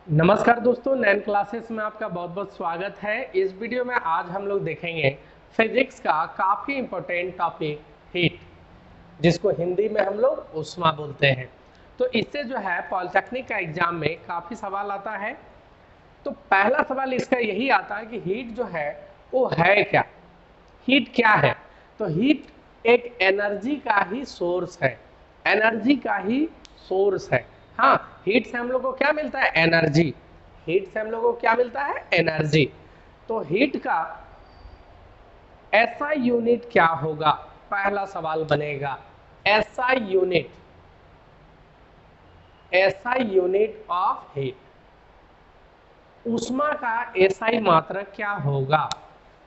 नमस्कार दोस्तों, नैन क्लासेस में आपका बहुत बहुत स्वागत है। इस वीडियो में आज हम लोग देखेंगे फिजिक्स का काफ़ी इंपॉर्टेंट टॉपिक हीट, जिसको हिंदी में हम लोग ऊष्मा बोलते हैं। तो इससे जो है पॉलिटेक्निक का एग्जाम में काफ़ी सवाल आता है। तो पहला सवाल इसका यही आता है कि हीट जो है वो है क्या, हीट क्या है। तो हीट एक एनर्जी का ही सोर्स है, एनर्जी का ही सोर्स है। हाँ, हीट से हम लोग को क्या मिलता है, एनर्जी। हीट से हम लोग को क्या मिलता है, एनर्जी। तो हीट का ऐसा यूनिट क्या होगा, पहला सवाल बनेगा। ऐसा यूनिट, ऐसा यूनिट ऑफ हीट, ऊष्मा का एसआई मात्रक क्या होगा।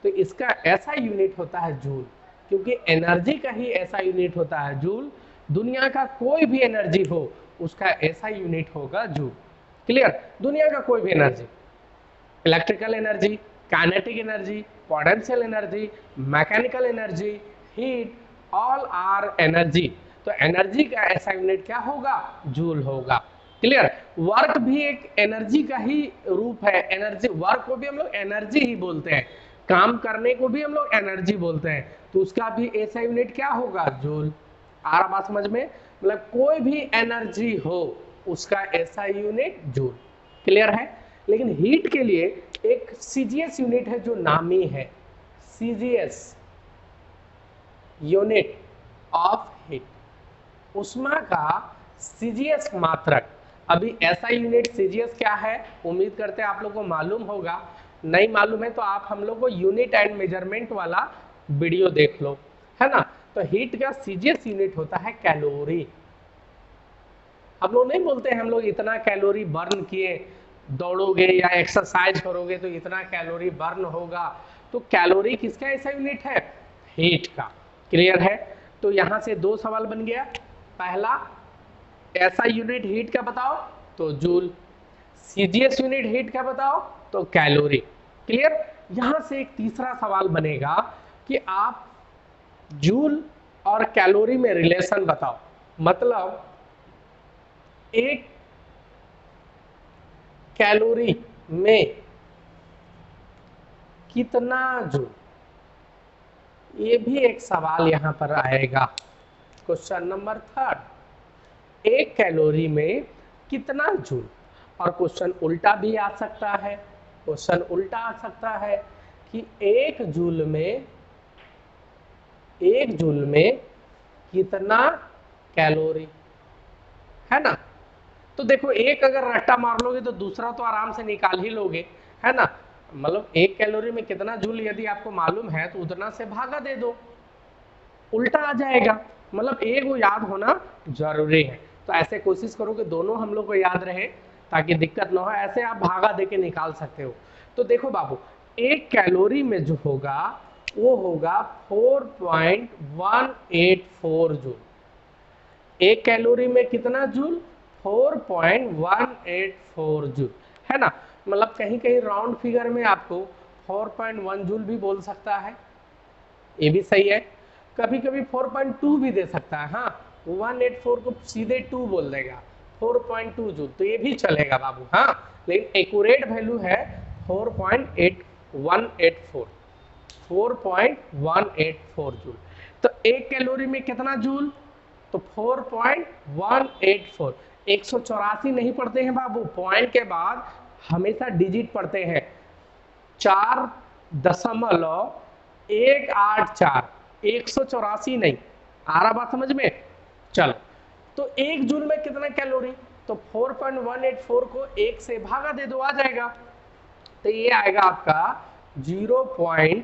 तो इसका ऐसा यूनिट होता है जूल, क्योंकि एनर्जी का ही ऐसा यूनिट होता है जूल। दुनिया का कोई भी एनर्जी हो उसका ऐसा यूनिट होगा जूल। क्लियर, दुनिया का कोई भी energy, electrical energy, kinetic energy, potential energy, mechanical energy, heat, all are energy. तो एनर्जी का ऐसा यूनिट क्या होगा, जूल होगा। क्लियर, वर्क भी एक एनर्जी का ही रूप है। एनर्जी, वर्क को भी हम लोग एनर्जी ही बोलते हैं, काम करने को भी हम लोग एनर्जी बोलते हैं। तो उसका भी ऐसा यूनिट क्या होगा, जूल। आ रहा बात समझ में, मतलब कोई भी एनर्जी हो उसका ऐसा यूनिट जूल। क्लियर है। लेकिन हीट के लिए एक सीजीएस यूनिट है जो नामी है, सीजीएस यूनिट ऑफ हीट, ऊष्मा का सीजीएस मात्रक। अभी ऐसा यूनिट सीजीएस क्या है, उम्मीद करते हैं आप लोग को मालूम होगा। नहीं मालूम है तो आप हम लोग को यूनिट एंड मेजरमेंट वाला वीडियो देख लो, है ना। तो हीट का सीजीएस यूनिट होता है कैलोरी। हम लोग नहीं बोलते हैं हम लोग इतना कैलोरी बर्न किए, दौड़ोगे या एक्सरसाइज करोगे तो इतना कैलोरी बर्न होगा। तो कैलोरी किसका ऐसा यूनिट है, हीट का। क्लियर है। तो यहां से दो सवाल बन गया। पहला, ऐसा यूनिट हीट का बताओ तो जूल, सीजीएस यूनिट हीट का बताओ तो कैलोरी। क्लियर। यहां से एक तीसरा सवाल बनेगा कि आप जूल और कैलोरी में रिलेशन बताओ। मतलब एक कैलोरी में कितना जूल, ये भी एक सवाल यहां पर आएगा। क्वेश्चन नंबर थर्ड, एक कैलोरी में कितना जूल। और क्वेश्चन उल्टा भी आ सकता है, क्वेश्चन उल्टा आ सकता है कि एक जूल में, एक जूल में कितना कैलोरी, है ना। तो देखो, एक अगर रट्टा मार लोगे तो दूसरा तो आराम से निकाल ही लोगे, है ना। मतलब एक कैलोरी में कितना जूल यदि आपको मालूम है तो उतना से भागा दे दो, उल्टा आ जाएगा। मतलब एक वो याद होना जरूरी है। तो ऐसे कोशिश करो कि दोनों हम लोग को याद रहे ताकि दिक्कत ना हो। ऐसे आप भागा दे के निकाल सकते हो। तो देखो बाबू, एक कैलोरी में जो होगा वो होगा 4.184 जूल। एक कैलोरी में कितना जूल, 4.184 जूल, है ना। मतलब कहीं कहीं राउंड फिगर में आपको 4.1 जूल भी बोल सकता है, ये भी सही है। कभी कभी 4.2 भी दे सकता है। हाँ, 184 को सीधे 2 बोल देगा, 4.2 जूल, तो ये भी चलेगा बाबू। हाँ, लेकिन एक्यूरेट वैल्यू है 4.184, 4.184 जूल। तो एक कैलोरी में कितना जूल, तो 4.184। 184 नहीं पढ़ते हैं बाबू, पॉइंट के बाद हमेशा डिजिट पढ़ते हैं। 4.184, 184 नहीं। आ रहा बात समझ में। चलो, तो एक जूल में कितना कैलोरी, तो 4.184 को एक से भागा दे दो, आ जाएगा। तो ये आएगा आपका 0.239,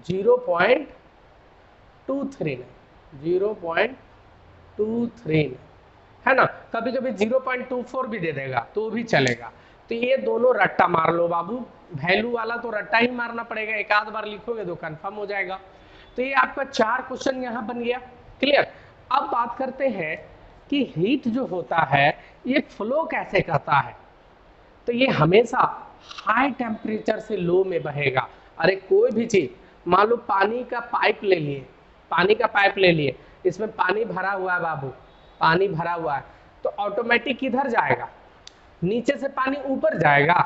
0.239, 0.239, है ना। कभी कभी 0.24 भी दे देगा तो भी चलेगा। तो ये दोनों रट्टा मार लो बाबू, वैल्यू वाला तो रट्टा ही मारना पड़ेगा, एक आध बार लिखोगे तो कंफर्म हो जाएगा। तो ये आपका 4 क्वेश्चन यहां बन गया। क्लियर। अब बात करते हैं कि हीट जो होता है ये फ्लो कैसे करता है। तो ये हमेशा हाई टेम्परेचर से लो में बहेगा। अरे कोई भी चीज, मान लो पानी का पाइप ले लिए, पानी का पाइप ले लिए, इसमें पानी भरा हुआ है बाबू, पानी भरा हुआ है। तो ऑटोमेटिक किधर जाएगा, नीचे से पानी ऊपर जाएगा?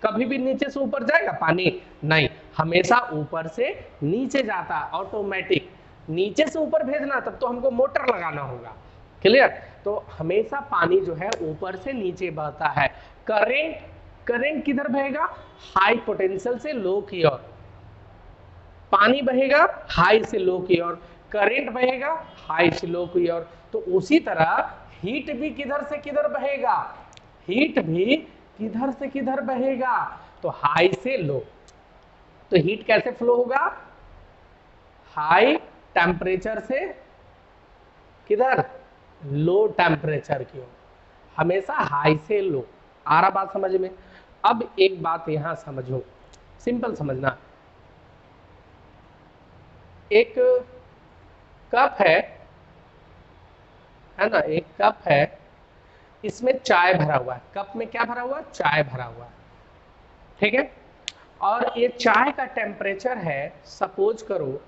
कभी भी नीचे से ऊपर जाएगा पानी? नहीं, हमेशा ऊपर से नीचे जाता है ऑटोमेटिक। नीचे से ऊपर भेजना तब तो हमको मोटर लगाना होगा। क्लियर? तो हमेशा पानी जो है ऊपर से नीचे बहता है। करंट किधर बहेगा? हाई पोटेंशियल से लो की ओर। पानी बहेगा हाई से लो की ओर, करंट बहेगा हाई से लो की ओर। तो उसी तरह हीट भी किधर से किधर बहेगा? हीट भी किधर से किधर बहेगा? तो हाई से लो। तो हीट कैसे फ्लो होगा? हाई टेम्परेचर से किधर? लो टेम्परेचर की ओर, हमेशा हाई से लो। आ रहा बात समझ में? अब एक बात यहां समझो, सिंपल समझना। एक कप है ना, एक कप है, इसमें चाय भरा हुआ है। कप में क्या भरा हुआ है? चाय भरा हुआ है, ठीक है। और ये चाय का टेम्परेचर है, सपोज करो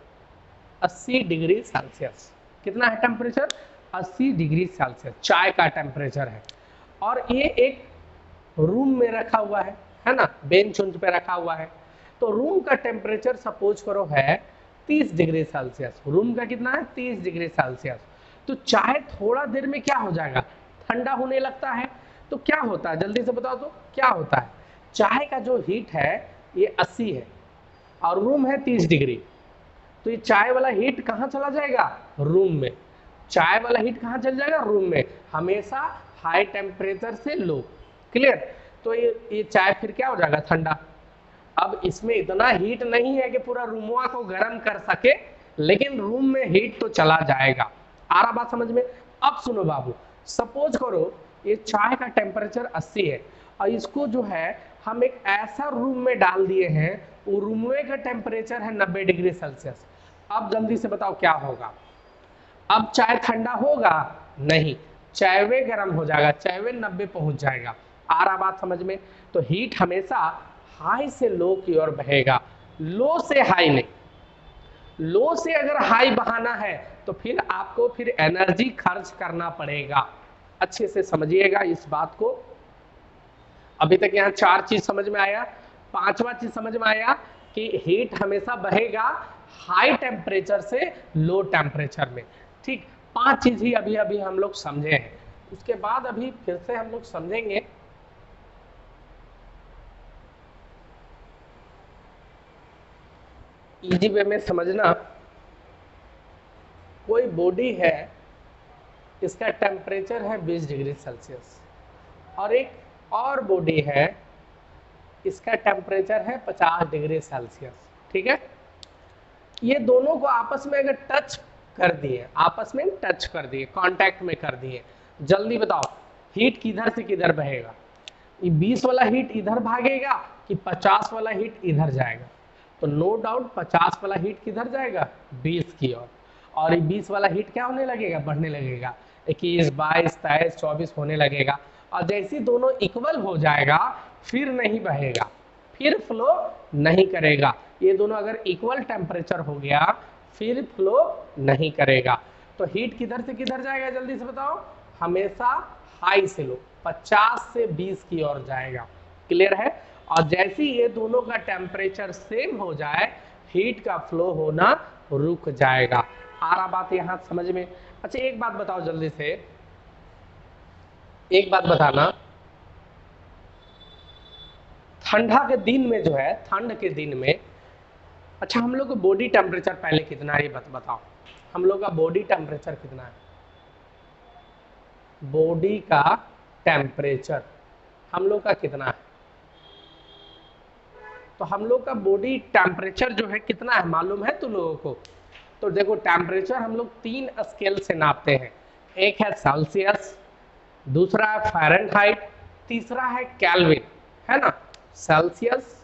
80 डिग्री सेल्सियस। कितना है टेम्परेचर? 80 डिग्री सेल्सियस चाय का टेम्परेचर है। और ये एक रूम में रखा हुआ है ना, बेंच उंच पे रखा हुआ है। तो रूम का टेम्परेचर सपोज करो है 30 डिग्री सेल्सियस। रूम का कितना है? 30 डिग्री सेल्सियस। तो चाय थोड़ा देर में क्या हो जाएगा? ठंडा होने लगता है। तो क्या होता है, जल्दी से बताओ तो क्या होता है? चाय का जो हीट है ये 80 है और रूम है 30 डिग्री। तो ये चाय वाला हीट कहाँ चला जाएगा? रूम में। चाय वाला हीट कहाँ चल जाएगा? रूम में। हमेशा हाई टेम्परेचर से लो। क्लियर? तो ये चाय फिर क्या हो जाएगा? ठंडा। अब इसमें इतना हीट नहीं है कि पूरा रूमवा को गर्म कर सके, लेकिन रूम में हीट तो चला जाएगा। आ रहा बात समझ में? अब सुनो बाबू, सपोज करो ये चाय का टेम्परेचर 80 है और इसको जो है हम एक ऐसा रूम में डाल दिए हैं, वो रूम में का टेम्परेचर है 90 डिग्री सेल्सियस। अब जल्दी से बताओ क्या होगा? अब चाय ठंडा होगा? नहीं, चायवे गर्म हो जाएगा, चायवे 90 पहुंच जाएगा। आ रहा बात समझ में? तो हीट हमेशा हाई से लो की ओर बहेगा, लो से हाई नहीं। लो से अगर हाई बहाना है तो फिर आपको फिर एनर्जी खर्च करना पड़ेगा। अच्छे से समझिएगा इस बात को। अभी तक यहाँ 4 चीज समझ में आया। 5वां चीज समझ में आया कि हीट हमेशा बहेगा हाई टेम्परेचर से लो टेम्परेचर में। ठीक, 5 चीज ही अभी अभी हम लोग समझे हैं। उसके बाद अभी फिर से हम लोग समझेंगे इजी वे में समझना। कोई बॉडी है, इसका टेम्परेचर है 20 डिग्री सेल्सियस और एक और बॉडी है, इसका टेम्परेचर है 50 डिग्री सेल्सियस। ठीक है, ये दोनों को आपस में अगर टच कर दिए, आपस में टच कर दिए, कांटेक्ट में कर दिए, जल्दी बताओ हीट किधर से किधर बहेगा? ये 20 वाला हीट इधर भागेगा कि 50 वाला हीट इधर जाएगा? तो नो डाउट 50 वाला हीट किधर जाएगा? 20 की ओर। और ये 20 वाला हीट क्या होने लगेगा? बढ़ने लगेगा, 21, 22, 23, 24 होने लगेगा। और जैसे दोनों इक्वल हो जाएगा फिर नहीं बहेगा, फिर फ्लो नहीं करेगा। ये दोनों अगर इक्वल टेम्परेचर हो गया फिर फ्लो नहीं करेगा। तो हीट किधर से किधर जाएगा? जल्दी से बताओ। हमेशा हाई से लो, 50 से 20 की ओर जाएगा। क्लियर है? और जैसे ये दोनों का टेम्परेचर सेम हो जाए हीट का फ्लो होना रुक जाएगा। आ रहा बात यहां समझ में? अच्छा एक बात बताओ जल्दी से, एक बात बताना, ठंडा के दिन में जो है, ठंड के दिन में, अच्छा हम लोग का बॉडी टेम्परेचर पहले कितना है ये बताओ। हम लोग का बॉडी टेम्परेचर कितना है? बॉडी का टेम्परेचर हम लोग का कितना है? तो हम लोग का बॉडी टेम्परेचर जो है कितना है मालूम है तुम लोगों को? तो देखो टेम्परेचर हम लोग 3 स्केल से नापते हैं। एक है सेल्सियस, दूसरा है फ़ारेनहाइट, तीसरा है केल्विन, है ना। सेल्सियस,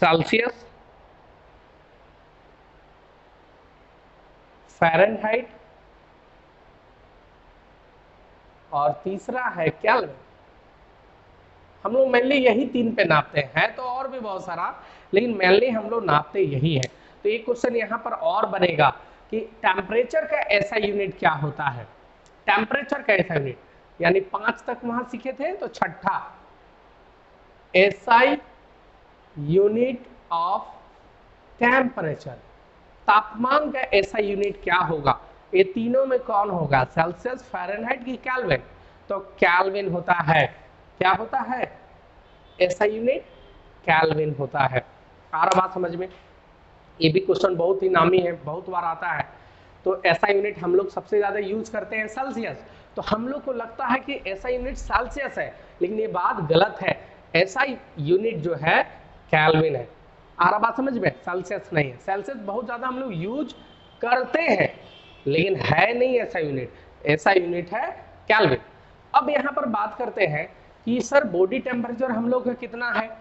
सेल्सियस, फ़ारेनहाइट और तीसरा है केल्विन। हम लोग मेनली यही 3 पे नापते हैं, तो और भी बहुत सारा, लेकिन मेनली हम लोग नापते यही है। तो एक क्वेश्चन यहाँ पर और बनेगा कि टेम्परेचर का ऐसा यूनिट क्या होता है? टेम्परेचर का एसआई यूनिट, यानी 5 तक वहां सीखे थे, तो छठा एसआई यूनिट ऑफ टेम्परेचर, तापमान का एसआई यूनिट क्या होगा? ये तीनों में कौन होगा? सेल्सियस, फ़ारेनहाइट की केल्विन? तो केल्विन होता है। क्या होता है? एसआई यूनिट केल्विन होता है। आ रहा बात समझ में? ये भी क्वेश्चन बहुत ही नामी है, बहुत बार आता है। तो एसआई यूनिट हम लोग सबसे ज्यादा यूज करते हैं सेल्सियस, तो हम लोग को लगता है कि एसआई यूनिट सेल्सियस है, लेकिन ये बात गलत है। एसआई यूनिट जो है केल्विन है। आ रहा बात समझ में? सेल्सियस नहीं है। सेल्सियस बहुत ज्यादा हम लोग यूज करते हैं, लेकिन है नहीं एसआई यूनिट। एसआई यूनिट है केल्विन। अब यहाँ पर बात करते हैं कि सर बॉडी टेम्परेचर हम लोग का कितना है?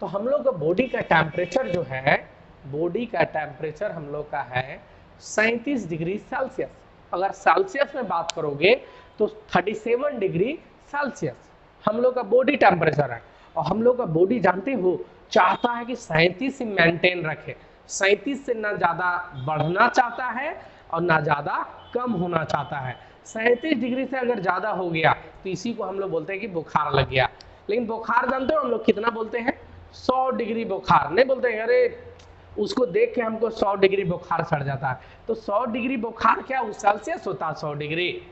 तो हम लोग का बॉडी का टेम्परेचर जो है, बॉडी का टेम्परेचर हम लोग का है 37 डिग्री सेल्सियस। अगर सेल्सियस में बात करोगे तो 37 डिग्री सेल्सियस हम लोग का बॉडी टेम्परेचर है। और हम लोग का बॉडी जानते हो चाहता है कि 37 मेंटेन रखे, 37 से ना ज्यादा बढ़ना चाहता है और ना ज्यादा कम होना चाहता है। 37 डिग्री से अगर ज्यादा हो गया तो इसी को हम लोग बोलते हैं कि बुखार लग गया। लेकिन बुखार जानते हो हम लोग कितना बोलते हैं? 100 डिग्री बुखार नहीं बोलते हैं। अरे उसको देख के हमको 100 डिग्री बुखार चढ़ जाता है। तो 100 डिग्री बुखार क्या उस सेल्सियस होता? 100 डिग्री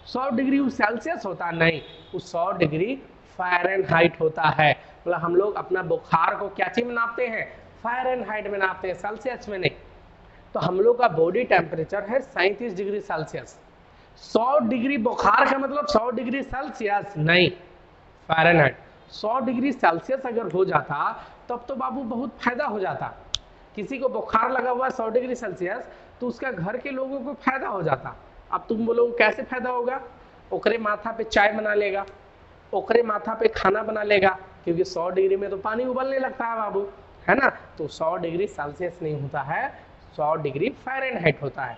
100 डिग्री उस सेल्सियस होता नहीं, उस 100 डिग्री फ़ारेनहाइट होता है। मतलब हम लोग अपना बुखार को क्या चीज में नापते हैं? फ़ारेनहाइट में नापते हैं, सेल्सियस में नहीं। तो हम लोग का बॉडी टेम्परेचर है 37 डिग्री सेल्सियस। 100 डिग्री बुखार का मतलब 100 डिग्री सेल्सियस नहीं, फ़ारेनहाइट। 100 डिग्री सेल्सियस अगर हो जाता तब तो बाबू बहुत फायदा हो जाता। किसी को बुखार लगा हुआ है 100 डिग्री सेल्सियस, तो उसका घर के लोगों को फायदा हो जाता। अब तुम बोलोगे कैसे फायदा होगा? ओकरे माथा पे चाय बना लेगा, ओकरे माथा पे खाना बना लेगा, क्योंकि 100 डिग्री में तो पानी उबलने लगता है बाबू, है ना? तो 100 डिग्री सेल्सियस नहीं होता है, 100 डिग्री फ़ारेनहाइट होता है।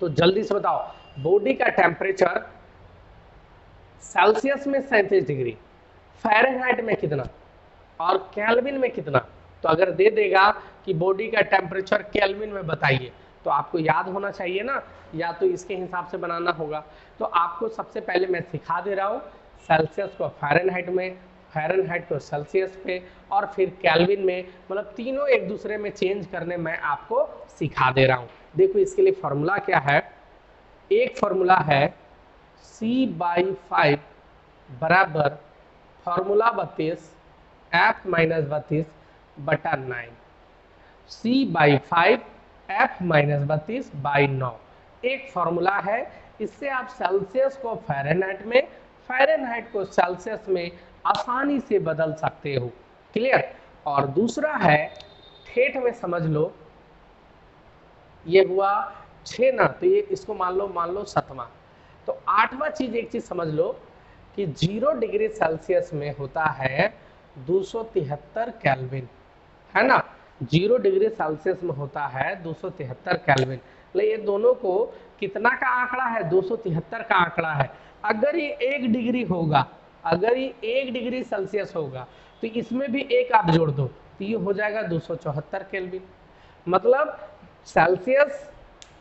तो जल्दी से बताओ, बॉडी का टेम्परेचर सेल्सियस में 37 डिग्री, फ़ारेनहाइट में कितना और केल्विन में कितना? तो अगर दे देगा कि बॉडी का टेम्परेचर केल्विन में बताइए, तो आपको याद होना चाहिए ना, या तो इसके हिसाब से बनाना होगा। तो आपको सबसे पहले मैं सिखा दे रहा हूँ सेल्सियस को फ़ारेनहाइट में, फ़ारेनहाइट को सेल्सियस पे, और फिर केल्विन में। मतलब तीनों एक दूसरे में चेंज करने मैं आपको सिखा दे रहा हूँ। देखो इसके लिए फॉर्मूला क्या है। एक फॉर्मूला है C/5 बराबर फॉर्मूला 32 F-32/9, C/5 F-32/9 एक फॉर्मूला है। इससे आप सेल्सियस को फ़ारेनहाइट में, फ़ारेनहाइट को सेल्सियस में आसानी से बदल सकते हो। क्लियर? और दूसरा है, ठेठ में समझ लो, ये हुआ 6 ना, तो ये इसको मान लो 7वां। तो 8वां चीज, एक चीज समझ लो कि 0 डिग्री सेल्सियस में होता है 273 केल्विन, है ना? 0 डिग्री सेल्सियस में होता है 273 केल्विन। ये दोनों को कितना का आंकड़ा है? 273 का आंकड़ा है। अगर ये 1 डिग्री होगा, अगर ये 1 डिग्री सेल्सियस होगा, तो इसमें भी एक आप जोड़ दो, तो ये हो जाएगा 274 केल्विन। मतलब सेल्सियस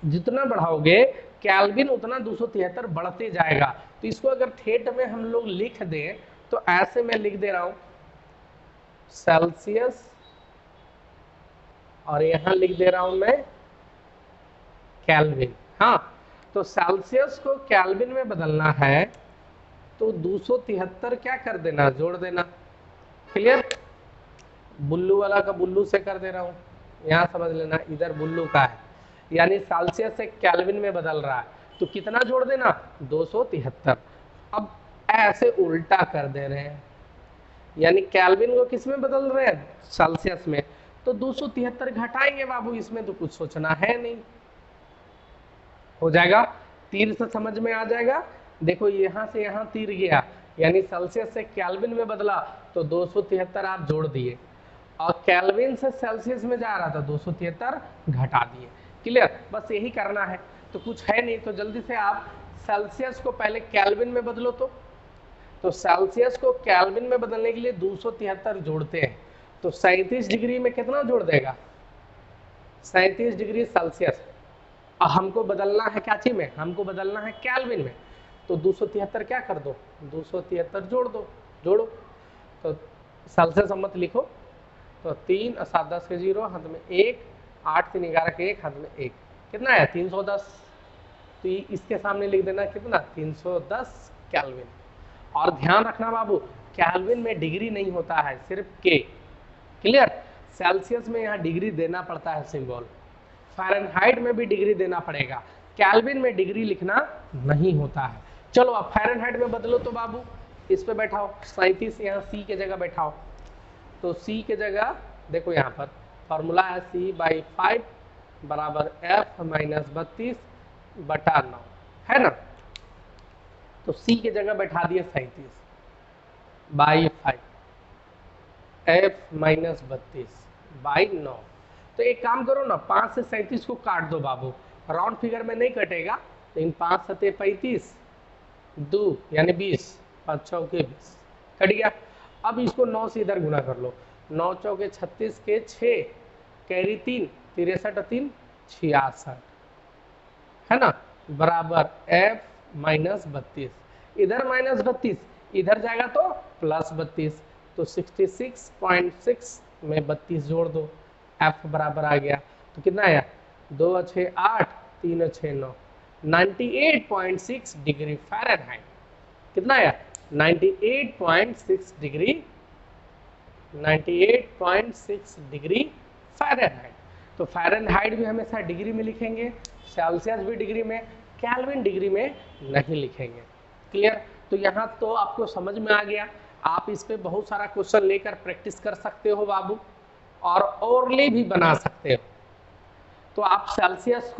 जितना बढ़ाओगे केल्विन उतना 273 बढ़ते जाएगा। तो इसको अगर ठेठ में हम लोग लिख दें तो ऐसे मैं लिख दे रहा हूं सेल्सियस, और यहां लिख दे रहा हूं मैं केल्विन। हाँ, तो सेल्सियस को केल्विन में बदलना है तो 273 क्या कर देना? जोड़ देना। क्लियर? बुल्लू वाला का बुल्लू से कर दे रहा हूं, यहां समझ लेना, इधर बुल्लू का है, यानी सेल्सियस से केल्विन में बदल रहा है, तो कितना जोड़ देना? 273। अब ऐसे उल्टा कर दे रहे हैं, यानी केल्विन को किस में बदल रहे हैं? सेल्सियस में। तो 273 घटाएंगे बाबू, इसमें तो कुछ सोचना है नहीं, हो जाएगा। तीर से समझ में आ जाएगा। देखो यहां से यहां तीर गया, यानी सेल्सियस से केल्विन में बदला तो 273 आप जोड़ दिए, और केल्विन से सेल्सियस में जा रहा था 273 घटा दिए। क्लियर? बस यही करना है, तो कुछ है नहीं। तो जल्दी से आप सेल्सियस को पहले केल्विन में बदलो। तो सेल्सियस को केल्विन में बदलने के लिए 273 जोड़ते हैं, तो 37 डिग्री में कितना जोड़ देगा? 37 डिग्री सेल्सियस। और हमको बदलना है क्या चीज में, हमको बदलना है केल्विन में। तो 273 क्या कर दो, 273 जोड़ दो, जोड़ो। तो सेल्सियस मत लिखो, तो 3 और 7 10 के 0, हाथ में 1, 8 3 11 के 1, हाथ में 1, कितना है 310। तो इसके सामने लिख देना कितना 310 केल्विन। और ध्यान रखना बाबू, केल्विन में डिग्री नहीं होता है, सिर्फ के। क्लियर। सेल्सियस में यहाँ डिग्री देना पड़ता है सिंबल, फ़ारेनहाइट में भी डिग्री देना पड़ेगा, केल्विन में डिग्री लिखना नहीं होता है। चलो अब फ़ारेनहाइट में बदलो तो बाबू, इस पे बैठाओ 37, यहाँ सी के जगह बैठाओ। तो सी के जगह देखो यहाँ पर फॉर्मूला है C/5 बराबर F - 32/9, है ना। तो सी के जगह बैठा दिए 37/5 F - 32/9। तो एक काम करो ना, 5 से 37 को काट दो बाबू, राउंड फिगर में नहीं कटेगा, लेकिन 5 सते 35, 2 यानी 20, 5 चौके 20, कट गया। अब इसको 9 से इधर गुना कर लो, 9 चौके 36 के 6, कैरी 3, 63 3 66, है ना, बराबर F - 32। इधर -32, इधर जाएगा तो +32, तो 66.6 में 32 जोड़ दो, F बराबर आ गया। तो कितना आया 2 और 6 8, 3 और 6 9, 98.6 डिग्री फ़ारेनहाइट। कितना आया 98.6 डिग्री, 98.6 डिग्री फ़ारेनहाइट। तो फ़ारेनहाइट भी हमेशा डिग्री में लिखेंगे, सेल्सियस भी डिग्री में, केल्विन डिग्री में नहीं लिखेंगे। क्लियर। तो यहाँ तो आपको समझ में आ गया। आप इस पे बहुत सारा क्वेश्चन लेकर प्रैक्टिस कर सकते हो बाबू, और ओरली भी बना सकते हो। तो आप सेल्सियस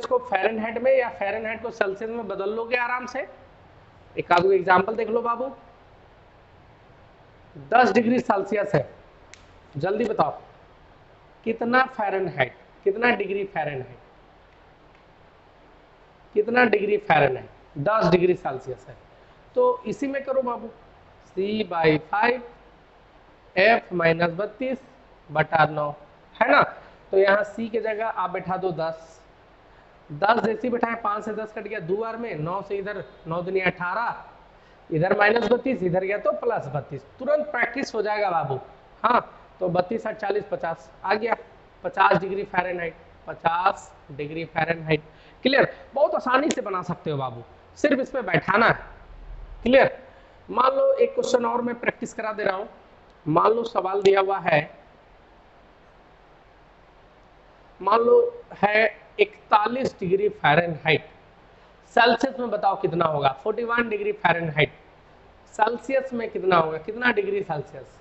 को फ़ारेनहाइट में या फ़ारेनहाइट को सेल्सियस में बदल लोगे आराम से। एक आधो एग्जाम्पल देख लो बाबू, 10 डिग्री सेल्सियस है, जल्दी बताओ कितना फ़ारेनहाइट, कितना डिग्री फ़ारेनहाइट, कितना डिग्री फ़ारेनहाइट, 10 डिग्री सेल्सियस है। तो इसी में करो बाबू, C/5 F - 32/9, है ना। तो यहाँ C के जगह आप बैठा दो 10, 10 जैसे बैठाए 5 से 10 कट गया 2 बार में, 9 से इधर 9 दूनी 18, इधर -32, इधर गया तो +32, तुरंत प्रैक्टिस हो जाएगा बाबू। हाँ, तो 32 8 40 50 आ गया, 50 degree Fahrenheit, 50 degree Fahrenheit. Clear. बहुत आसानी से बना सकते हो बाबू, सिर्फ इस पे बैठाना है। क्लियर। मान लो एक क्वेश्चन और मैं प्रैक्टिस करा दे रहा हूं। मान लो सवाल दिया हुआ है, मान लो है 41 डिग्री फ़ारेनहाइट, सेल्सियस में बताओ कितना होगा। 41 डिग्री फ़ारेनहाइट सेल्सियस में कितना होगा, कितना डिग्री सेल्सियस।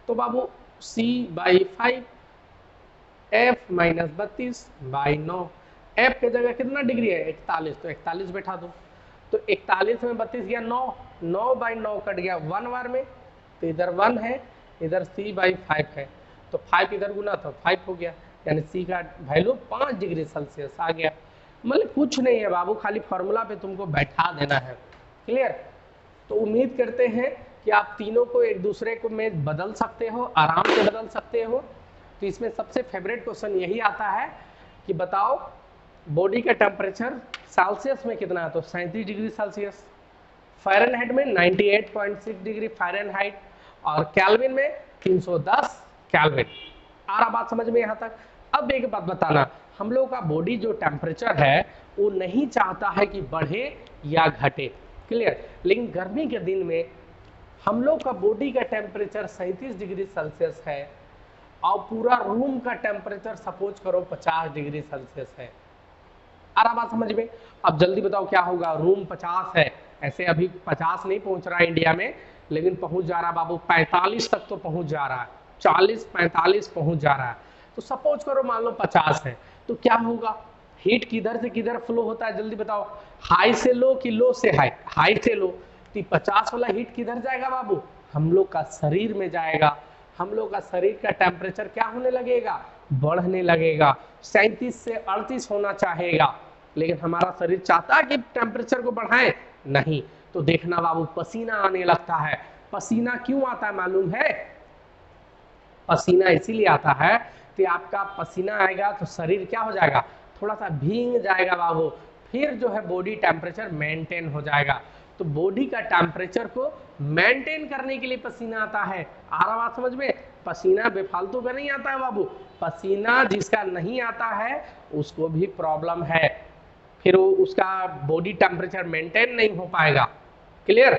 तो बाबू C/5 F - 32/9, F के जगह कितना डिग्री है 41, तो 41 बैठा दो। तो 41 में 32 गया 9, 9/9 कट गया 1 बार में, तो इधर 1 है, इधर C/5 है, तो 5 इधर गुना तो 5 हो गया, यानी C का वैल्यू 5 डिग्री सेल्सियस आ गया। मतलब कुछ नहीं है बाबू, खाली फॉर्मूला पे तुमको बैठा देना है। क्लियर। तो उम्मीद करते हैं कि आप तीनों को एक दूसरे को में बदल सकते हो, आराम से बदल सकते हो। तो इसमें सबसे फेवरेट क्वेश्चन यही आता है कि बताओ बॉडी का टेम्परेचर सेल्सियस में कितना है, तो 37 डिग्री सेल्सियस, फ़ारेनहाइट में 98.6 डिग्री फ़ारेनहाइट, और केल्विन में 310 केल्विन। आ रहा बात समझ में यहाँ तक। अब एक बात बताना, हम लोग का बॉडी जो टेम्परेचर है वो नहीं चाहता है कि बढ़े या घटे। क्लियर। लेकिन गर्मी के दिन में हम लोग का बॉडी का टेम्परेचर 37 डिग्री सेल्सियस है, और पूरा रूम का टेम्परेचर सपोज करो 50 डिग्री सेल्सियस है। आ रहा बात समझ में। अब जल्दी बताओ क्या होगा, रूम 50 है, ऐसे अभी 50 नहीं पहुंच रहा है इंडिया में, लेकिन पहुंच जा रहा है बाबू 45 तक तो पहुंच जा रहा है, 40 45 पहुंच जा रहा है। तो सपोज करो मान लो 50 है, तो क्या होगा, हीट किधर से किधर फ्लो होता है, जल्दी बताओ, हाई से लो कि लो से हाई, हाई से लो। तो 50 वाला हीट किधर जाएगा बाबू, हम लोग का शरीर में जाएगा, हम लोग का शरीर का टेम्परेचर क्या होने लगेगा, बढ़ने लगेगा, 37 से 38 होना चाहेगा, लेकिन हमारा शरीर चाहता है कि टेम्परेचर को बढ़ाएं, नहीं। तो देखना बाबू पसीना आने लगता है। पसीना क्यों आता है मालूम है, पसीना इसीलिए आता है तो आपका पसीना आएगा तो शरीर क्या हो जाएगा, थोड़ा सा भीग जाएगा बाबू, फिर जो है बॉडी टेम्परेचर मेंटेन हो जाएगा। तो बॉडी का टेम्परेचर को मेंटेन करने के लिए पसीना आता है। आ रहा बात समझ में? पसीना बेफालतू का नहीं आता है बाबू, पसीना जिसका नहीं आता है उसको भी प्रॉब्लम है, फिर उसका बॉडी टेम्परेचर मेंटेन नहीं हो पाएगा। क्लियर?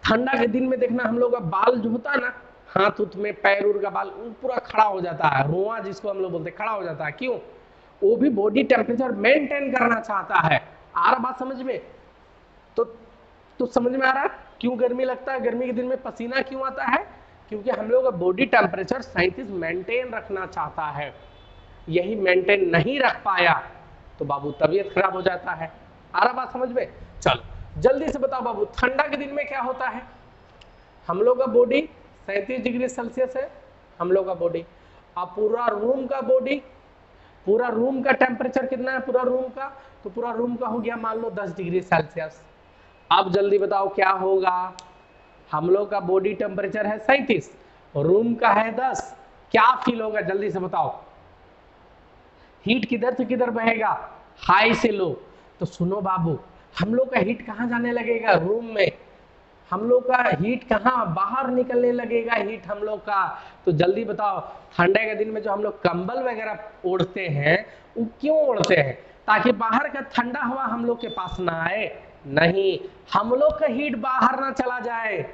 ठंडा के दिन में देखना हम लोग का बाल जो होता है ना, हाथ उथ में पैर उर का बाल पूरा खड़ा हो जाता है, रोआ जिसको हम लोग बोलते हैं खड़ा हो जाता है। क्यों? वो भी बॉडी टेम्परेचर मेंटेन करना चाहता है। आ रहा बात समझ में? तो समझ में आ रहा है क्यों गर्मी लगता है? गर्मी के दिन में पसीना क्यों आता है? क्योंकि हम लोग का बॉडी टेम्परेचर 37 मेंटेन रखना चाहता है, यही मेंटेन नहीं रख पाया तो बाबू तबीयत खराब हो जाता है। आ रहा बात समझ में? चलो जल्दी से बताओ बाबू, ठंडा के दिन में क्या होता है? हम लोग का बॉडी 37 डिग्री सेल्सियस है हम लोग का बॉडी, अब पूरा रूम का टेम्परेचर कितना है? पूरा रूम का, तो पूरा रूम का हो गया मान लो 10 डिग्री सेल्सियस। अब जल्दी बताओ क्या होगा? हम लोग का बॉडी टेम्परेचर है 37, रूम का है 10, क्या फील होगा? जल्दी से बताओ। हीट किधर से किधर बहेगा? हाई से लो। तो सुनो बाबू, हम लोग का हीट कहाँ जाने लगेगा? रूम में। हम लोग का हीट कहाँ? बाहर निकलने लगेगा हीट हम लोग का। तो जल्दी बताओ, ठंडे के दिन में जो हम लोग कंबल वगैरह ओढ़ते हैं वो क्यों ओढ़ते हैं? ताकि बाहर का ठंडा हवा हम लोग के पास ना आए? नहीं, हम लोग का हीट बाहर ना चला जाए,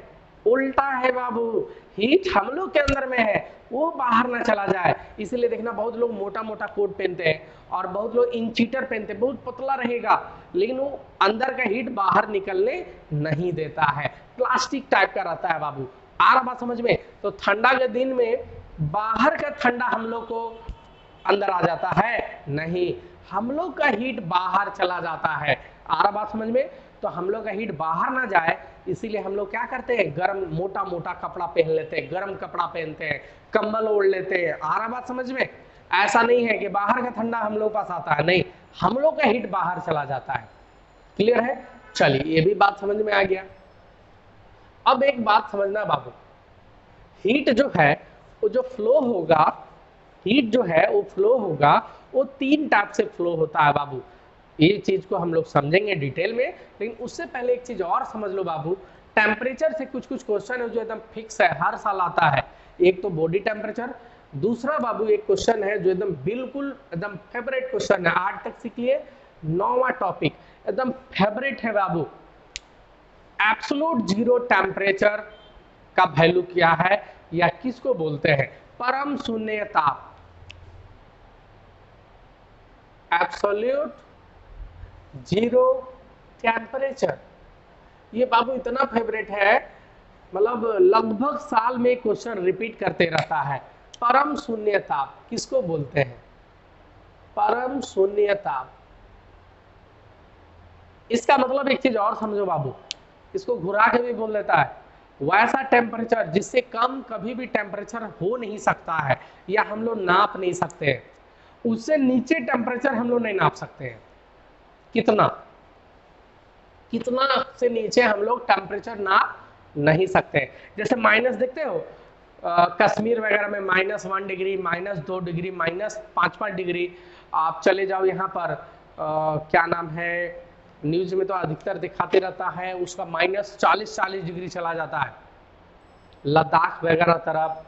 उल्टा है बाबू, हीट हम लोग के अंदर में है वो बाहर ना चला जाए। इसलिए देखना बहुत लोग मोटा मोटा कोट पहनते हैं और बहुत लोग इंचीटर पहनते हैं, बहुत पतला रहेगा लेकिन वो अंदर का हीट बाहर निकलने नहीं देता है, प्लास्टिक टाइप का रहता है बाबू। आ रहा बात समझ में? तो ठंडा के दिन में बाहर का ठंडा हम लोग को अंदर आ जाता है? नहीं, हम लोग का हीट बाहर चला जाता है। आ रहा बात समझ में? तो हम लोग का हीट बाहर ना जाए इसीलिए हम लोग क्या करते हैं? गर्म मोटा मोटा कपड़ा पहन लेते हैं, गर्म कपड़ा पहनते हैं, कंबल ओढ़ लेते हैं। आ रहा बात समझ में? ऐसा नहीं है कि बाहर का ठंडा हम लोग पास आता है, नहीं, हम लोग का हीट बाहर चला जाता है। क्लियर है? चलिए ये भी बात समझ में आ गया। अब एक बात समझना बाबू, हीट जो है वो जो फ्लो होगा, हीट जो है वो फ्लो होगा, वो 3 टाइप से फ्लो होता है बाबू। ये चीज को हम लोग समझेंगे डिटेल में, लेकिन उससे पहले एक चीज और समझ लो बाबू, टेम्परेचर से कुछ क्वेश्चन है जो एकदम फिक्स है, हर साल आता है। एक तो बॉडी टेम्परेचर, दूसरा बाबू एक क्वेश्चन है जो एकदम बिल्कुल एकदम फेवरेट क्वेश्चन है, आज तक सीख लिए, 9वां टॉपिक एकदम फेवरेट है बाबू, एब्सोल्यूट जीरो टेम्परेचर का वैल्यू क्या है या किसको बोलते हैं? परम शून्य ताप, एब्सोल्यूट जीरो टेम्परेचर। ये बाबू इतना फेवरेट है, मतलब लगभग साल में क्वेश्चन रिपीट करते रहता है। परम शून्य ताप किसको बोलते हैं? परम शून्य ताप। इसका मतलब एक चीज और समझो बाबू, इसको घुरा के भी बोल देता है, वैसा टेम्परेचर जिससे कम कभी भी टेम्परेचर हो नहीं सकता है या हम लोग नाप नहीं सकते हैं, उससे नीचे टेम्परेचर हम लोग नहीं नाप सकते हैं। कितना से नीचे हम लोग टेम्परेचर नाप नहीं सकते। जैसे माइनस देखते हो, कश्मीर वगैरह में -1 डिग्री, -2 डिग्री, -5 डिग्री। आप चले जाओ यहाँ पर क्या नाम है, न्यूज में तो अधिकतर दिखाते रहता है, उसका -40 डिग्री चला जाता है। लद्दाख वगैरह तरफ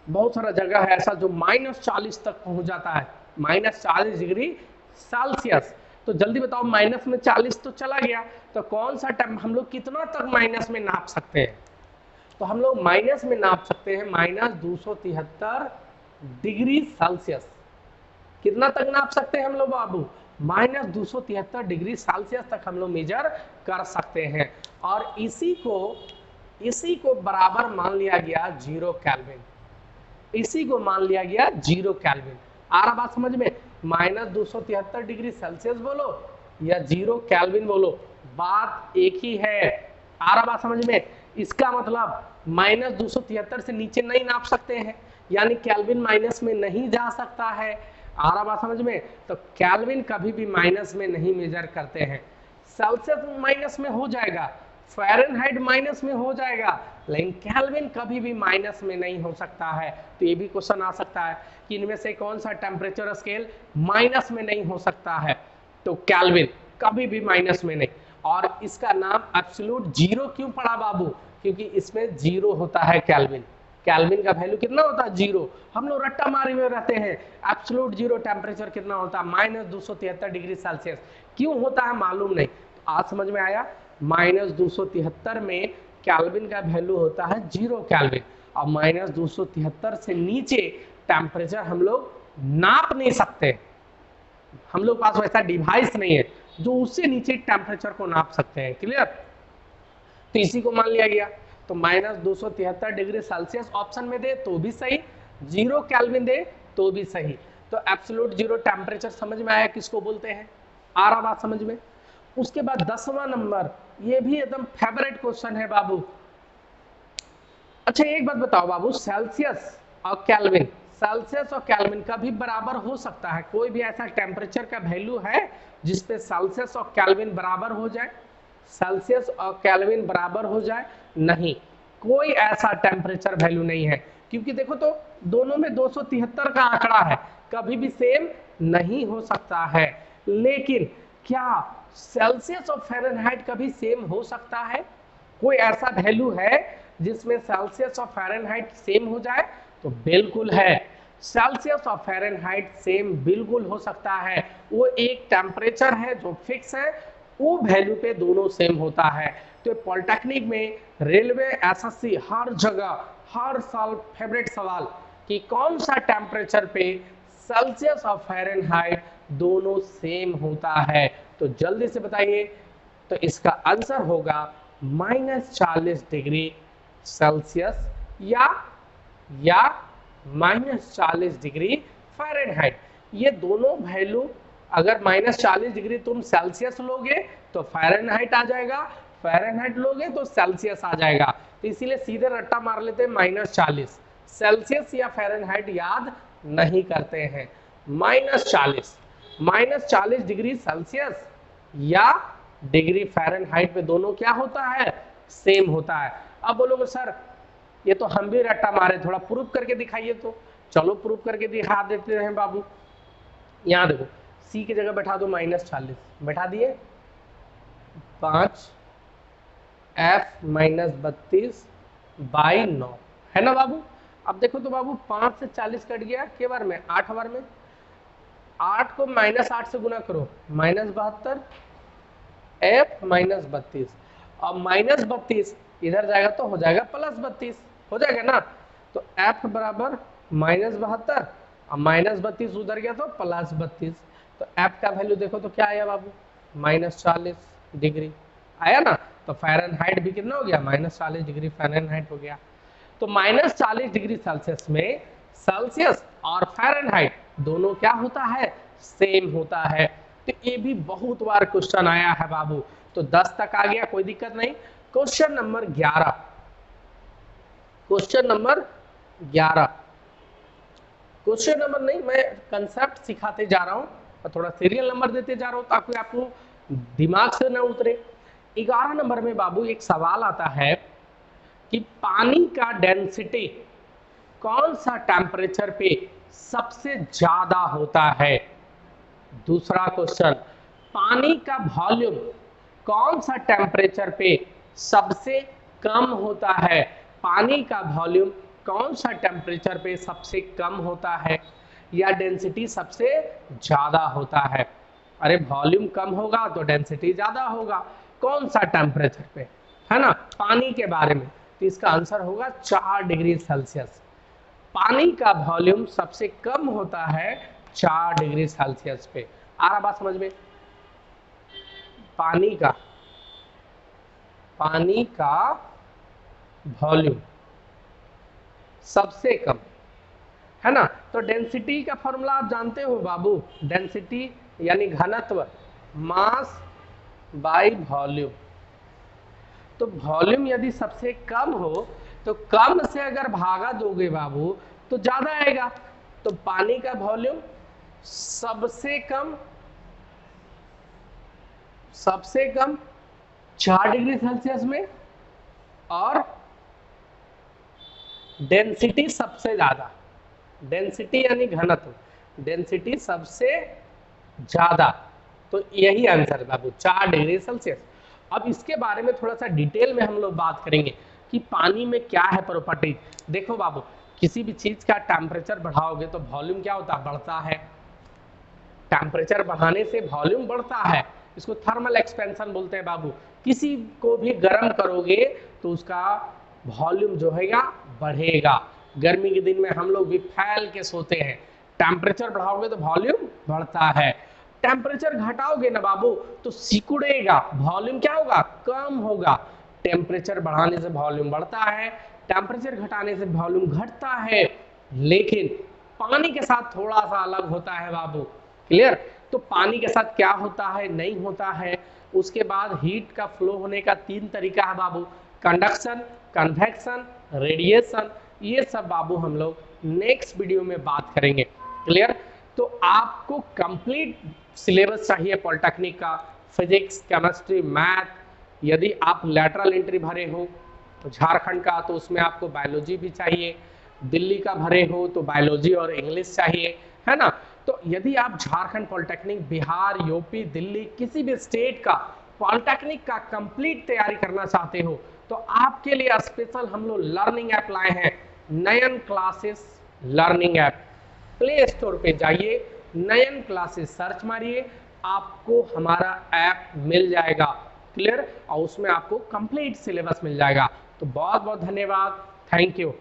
बहुत सारा जगह है ऐसा जो -40 तक पहुंच जाता है, -40 डिग्री सेल्सियस। तो जल्दी बताओ, माइनस में 40 तो चला गया, तो कौन सा हम लोग कितना तक माइनस में नाप सकते हैं? तो हम लोग माइनस में नाप सकते हैं -273 डिग्री सेल्सियस। कितना तक नाप सकते हैं हम लोग बाबू? -273 डिग्री सेल्सियस तक हम लोग मेजर कर सकते हैं। और इसी को बराबर मान लिया गया 0 केल्विन, इसी को मान लिया गया 0 केल्विन। आ रहा बात समझ में? -273 डिग्री सेल्सियस बोलो या 0 केल्विन बोलो, बात एक ही है। आ रहा बात समझ में? इसका मतलब -273 से नीचे नहीं नाप सकते हैं, यानी केल्विन माइनस में नहीं जा सकता है। आ रहा बात समझ में? तो केल्विन कभी भी माइनस में नहीं मेजर करते हैं, सेल्सियस माइनस में हो जाएगा, फ़ारेनहाइट माइनस में हो जाएगा, लेकिन केल्विन कभी भी माइनस में नहीं हो सकता है। तो ये भी क्वेश्चन आ सकता है कि इनमें से कौन सा टेम्परेचर स्केल माइनस में नहीं हो सकता है। तो केल्विन कभी भी माइनस में नहीं। और इसका नाम एब्सोल्यूट जीरो क्यों पड़ा बाबू? क्योंकि इसमें जीरो होता है केल्विन। केल्विन का वैल्यू कितना होता है? जीरो। हम लोग रट्टा मारे हुए रहते हैं, एब्सोल्यूट जीरो टेम्परेचर कितना होता है? -273 डिग्री सेल्सियस। क्यों होता है मालूम नहीं। आज समझ में आया। -273 में केल्विन का वैल्यू होता है जीरो केल्विन, और -273 से नीचे टेम्परेचर हम लोग नाप नहीं सकते। हम लोग पास वैसा डिवाइस नहीं है जो उससे नीचे टेम्परेचर को नाप सकते हैं। क्लियर? तो इसी को मान लिया गया। तो -273 डिग्री सेल्सियस ऑप्शन में दे तो भी सही, जीरो केल्विन दे तो भी सही। तो एब्सोल्यूट जीरो टेम्परेचर समझ में आया किसको बोलते हैं? आ रहा बात समझ में? उसके बाद 10वां नंबर, ये भी एकदम फेवरेट क्वेश्चन है बाबू। अच्छा एक बात बताओ बाबू, सेल्सियस और केल्विन, सेल्सियस और केल्विन कभी बराबर हो सकता है? कोई भी ऐसा टेम्परेचर का वैल्यू है जिसपे सेल्सियस और केल्विन बराबर हो जाए? सेल्सियस और केल्विन बराबर हो जाए? नहीं, कोई ऐसा टेम्परेचर वैल्यू नहीं है। क्योंकि देखो तो दोनों में 273 का आंकड़ा है, कभी भी सेम नहीं हो सकता है। लेकिन क्या सेल्सियस और फ़ारेनहाइट कभी सेम हो सकता है? कोई ऐसा वैल्यू है जिसमें सेल्सियस और फ़ारेनहाइट सेम हो जाए? तो बिल्कुल है, सेल्सियस और फ़ारेनहाइट सेम बिल्कुल हो सकता है। वो एक टेम्परेचर है जो फिक्स है, वो वैल्यू पे दोनों सेम होता है। तो पॉलिटेक्निक में, रेलवे, एसएससी, हर जगह हर साल फेवरेट सवाल कि कौन सा टेम्परेचर पे सेल्सियस और फ़ारेनहाइट दोनों सेम होता है। तो जल्दी से बताइए। तो इसका आंसर होगा -40 डिग्री सेल्सियस या -40 डिग्री फ़ारेनहाइट। ये दोनों वैल्यू, अगर -40 डिग्री तुम सेल्सियस लोगे तो फ़ारेनहाइट आ जाएगा, फ़ारेनहाइट लोगे तो सेल्सियस आ जाएगा। तो इसीलिए सीधे रट्टा मार लेते हैं -40। सेल्सियस या फ़ारेनहाइट याद नहीं करते हैं। -40 डिग्री सेल्सियस या डिग्री फ़ारेनहाइट पे दोनों क्या होता है? सेम होता है। अब बोलोगे सर ये तो हम भी रट्टा मारे, थोड़ा प्रूफ करके दिखाइए। तो चलो प्रूफ करके दिखा देते हैं बाबू। यहाँ देखो, सी की जगह बैठा दो -40, बैठा दिए। 5 F -32/9 है ना बाबू। अब देखो तो बाबू 5 से 40 कट गया के बार में, 8 बार में। 8 को -8 से गुना करो, -72 F -32, और -32 इधर जाएगा तो हो जाएगा +32, हो जाएगा ना। तो F बराबर -72 और -32 उधर गया तो +32। तो F का वैल्यू देखो तो क्या आया बाबू? -40 डिग्री आया ना। तो फ़ारेनहाइट भी कितना हो गया? -40 डिग्री फ़ारेनहाइट हो गया। तो -40 डिग्री सेल्सियस में सेल्सियस और फ़ारेनहाइट दोनों क्या होता है? सेम होता है। तो ये भी बहुत बार क्वेश्चन आया है बाबू। तो 10 तक आ गया, कोई दिक्कत नहीं। Question number 11, question number 11, question number नहीं, मैं कंसेप्ट सिखाते जा रहा हूं और थोड़ा सीरियल नंबर देते जा रहा हूं ताकि आपको दिमाग से ना उतरे। 11 नंबर में बाबू एक सवाल आता है कि पानी का डेंसिटी कौन सा टेम्परेचर पे सबसे ज्यादा होता है? दूसरा क्वेश्चन, पानी का वॉल्यूम कौन सा टेम्परेचर पे सबसे कम होता है? पानी का वॉल्यूम कौन सा टेम्परेचर पे सबसे कम होता है या डेंसिटी सबसे ज्यादा होता है? अरे वॉल्यूम कम होगा तो डेंसिटी ज्यादा होगा, कौन सा टेम्परेचर पे, है ना, पानी के बारे में। तो इसका आंसर होगा 4 डिग्री सेल्सियस। पानी का वॉल्यूम सबसे कम होता है 4 डिग्री सेल्सियस पे। आ रहा बात समझ में? पानी का वॉल्यूम सबसे कम, है ना। तो डेंसिटी का फॉर्मूला आप जानते हो बाबू, डेंसिटी यानी घनत्व, मास बाय वॉल्यूम। तो वॉल्यूम यदि सबसे कम हो तो कम से अगर भागा दोगे बाबू तो ज्यादा आएगा। तो पानी का वॉल्यूम सबसे कम 4 डिग्री सेल्सियस में, और डेंसिटी सबसे ज्यादा, डेंसिटी यानी घनत्व, डेंसिटी सबसे ज्यादा, तो यही आंसर है बाबू, 4 डिग्री सेल्सियस। अब इसके बारे में थोड़ा सा डिटेल में हम लोग बात करेंगे कि पानी में क्या है प्रॉपर्टीज। देखो बाबू, किसी भी चीज का टेम्परेचर बढ़ाओगे तो वॉल्यूम क्या होता है, बढ़ता है। टेम्परेचर बढ़ाने से वॉल्यूम बढ़ता है, इसको थर्मल एक्सपेंशन बोलते हैं बाबू। किसी को भी गर्म करोगे तो उसका वॉल्यूम जो है बढ़ेगा। गर्मी के दिन में हम लोग भी फैल के सोते हैं, टेम्परेचर बढ़ाओगे तो वॉल्यूम बढ़ता है। टेम्परेचर घटाओगे ना बाबू तो सिकुड़ेगा, वॉल्यूम क्या होगा, कम होगा। टेम्परेचर बढ़ाने से वॉल्यूम बढ़ता है, टेम्परेचर घटाने से वॉल्यूम घटता है। लेकिन पानी के साथ थोड़ा सा अलग होता है बाबू, क्लियर। तो पानी के साथ क्या होता है, नहीं होता है। उसके बाद हीट का फ्लो होने का 3 तरीका है बाबू, कंडक्शन, कन्वेक्शन, रेडिएशन। ये सब बाबू हम लोग नेक्स्ट वीडियो में बात करेंगे, क्लियर। तो आपको कंप्लीट सिलेबस चाहिए पॉलिटेक्निक का, फिजिक्स, केमिस्ट्री, मैथ। यदि आप लैटरल एंट्री भरे हो झारखंड का तो उसमें आपको बायोलॉजी भी चाहिए, दिल्ली का भरे हो तो बायोलॉजी और इंग्लिश चाहिए, है ना। तो यदि आप झारखंड पॉलिटेक्निक, बिहार, यूपी, दिल्ली, किसी भी स्टेट का पॉलिटेक्निक का कंप्लीट तैयारी करना चाहते हो तो आपके लिए स्पेशल हम लोग लर्निंग ऐप लाए हैं, Nayan classes learning app. Play store पे जाइए, नयन क्लासेस सर्च मारिए, आपको हमारा ऐप मिल जाएगा, क्लियर। और उसमें आपको कंप्लीट सिलेबस मिल जाएगा। तो बहुत बहुत धन्यवाद, थैंक यू।